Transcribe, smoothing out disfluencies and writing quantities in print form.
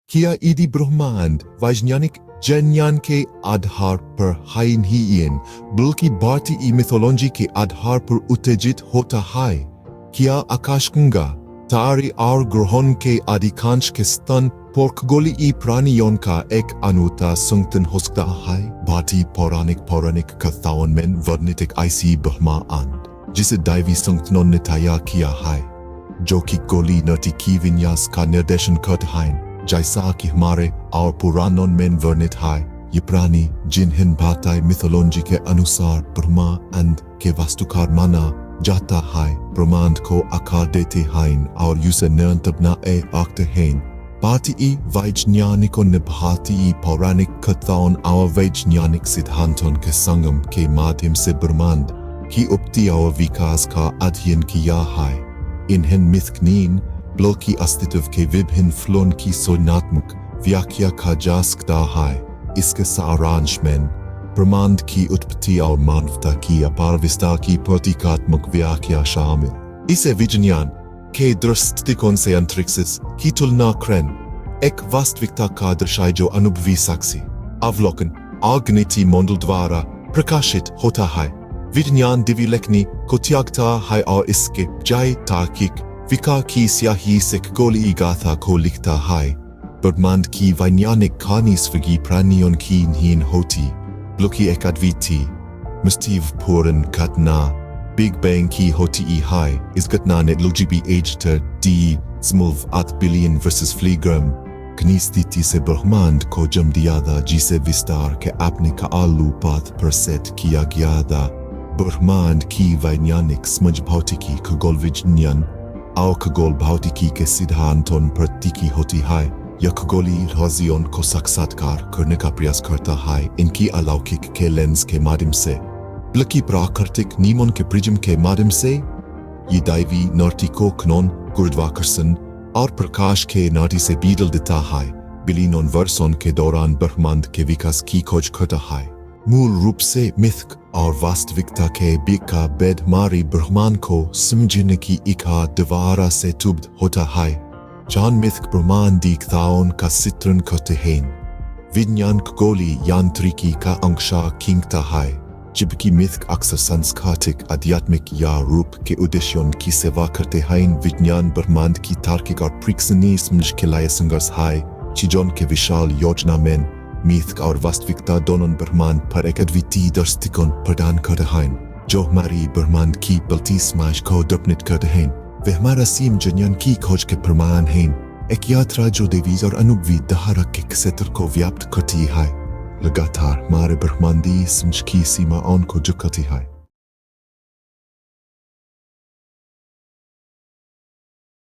किया ईदी ब्रह्मांड वैज्ञानिक ज्ञान के आधार पर है नहीं बल्कि भारतीय मिथोलॉजी के आधार पर उत्तेजित होता है। किया आकाशगंगा तारे और ग्रहों के अधिकांश के स्तन पर खगोलीय प्राणियों का एक अनूठा संगठन हो सकता है। भारतीय पौराणिक कथाओं में वर्णित एक ऐसी ब्रह्मांड जिसे दैवी संगठनों ने तैयार किया है, जो कि गोली नृत्य की विन्यास का निर्देशन करता है। जैसा कि हमारे और पुराणों में वर्णित है, ये प्राणी जिन्हें भारतीय मिथोलॉजी के अनुसार ब्रह्मांड के वास्तुकार माना जाता है, ब्रह्मांड को आकार देते हैं और उसे निरंतर बनाए रखते हैं। भारतीय वैज्ञानिकों ने भारतीय पौराणिक कथाओं और वैज्ञानिक सिद्धांतों के संगम के माध्यम से ब्रह्मांड की उत्पत्ति और विकास का अध्ययन किया है। इन्हें मिथ नहीं बल्कि अस्तित्व के विभिन्न फलों की सौनात्मक व्याख्या का जा सकता है। इसके सारांश में ब्रह्मांड की उत्पत्ति और मानवता की अपार विस्तार की प्रतीकात्मक व्याख्या शामिल। इसे विज्ञान के दृष्टिकोण से अंतरिक्ष की तुलना करें एक वास्तविकता का दर्शाए जो अनुभवी साक्षी अवलोकन और गणितीय मॉडल द्वारा प्रकाशित होता है। विज्ञान दिव्य लेखनी को त्यागता है और इसके बजाय तार्किक विकार की स्याही से खगोलीय गाथा को लिखता है। ब्रह्मांड की वैज्ञानिक कहानी स्वर्गीय प्राणियों की नहीं होती, बल्कि एक अद्वितीय मिस्टीवपूर्ण घटना बिग बैंग की होती है। इस घटना ने लुजिबी एजटर डी स्मूव 8 बिलियन वर्सेस फ्लीग्राम की स्थिति से ब्रह्मांड को जन्म दिया था, जिसे विस्तार के अपने कालानुपात पर सेट किया गया था। ब्रह्मांड की वैज्ञानिक समझ भौतिकी खगोल विज्ञान और खगोल भौतिकी के सिद्धांतों पर टिकी होती है। यह खगोलीय रहस्यों को साक्षात्कार करने का प्रयास करता है, इनकी अलौकिक के लेंस के माध्यम से, बल्कि प्राकृतिक नियमों के प्रिज्म के माध्यम से। ये दैवी नृत्य को कानून, गुरुत्वाकर्षण और प्रकाश के नाटी से बदल देता है। बिलियनों वर्षों के दौरान ब्रह्मांड के विकास की खोज करता है। मूल रूप से मिथ और वास्तविकता के बीच का भेद हमारी ब्रह्मांड को समझने की इच्छा द्वारा से तुब्ध होता है। जहाँ मिथ ब्रह्मांडी कथाओं का चित्रण करते हैं, विज्ञान खगोलीय यांत्रिकी का अंश खींचता है, जबकि मिथ अक्सर सांस्कृतिक, आध्यात्मिक या रूप के उद्देश्यों की सेवा करते हैं। विज्ञान ब्रह्मांड की तार्किक और परीक्षणीय समझ के लिए संघर्ष है। चीजों के विशाल योजना में मिथ और वास्तविकता दोनों ब्रह्मांड पर एक अद्वितीय दृष्टिकोण प्रदान करते हैं, जो हमारी ब्रह्मांड की पलटी समझ को दर्पणित करते हैं। वे हमारा सीम ज्ञान की खोज के प्रमाण हैं, एक यात्रा जो देवी और अनुभवी धारा के क्षेत्र को व्याप्त करती है, लगातार हमारे ब्रह्मांडी समझ की सीमाओं को झुकाती है।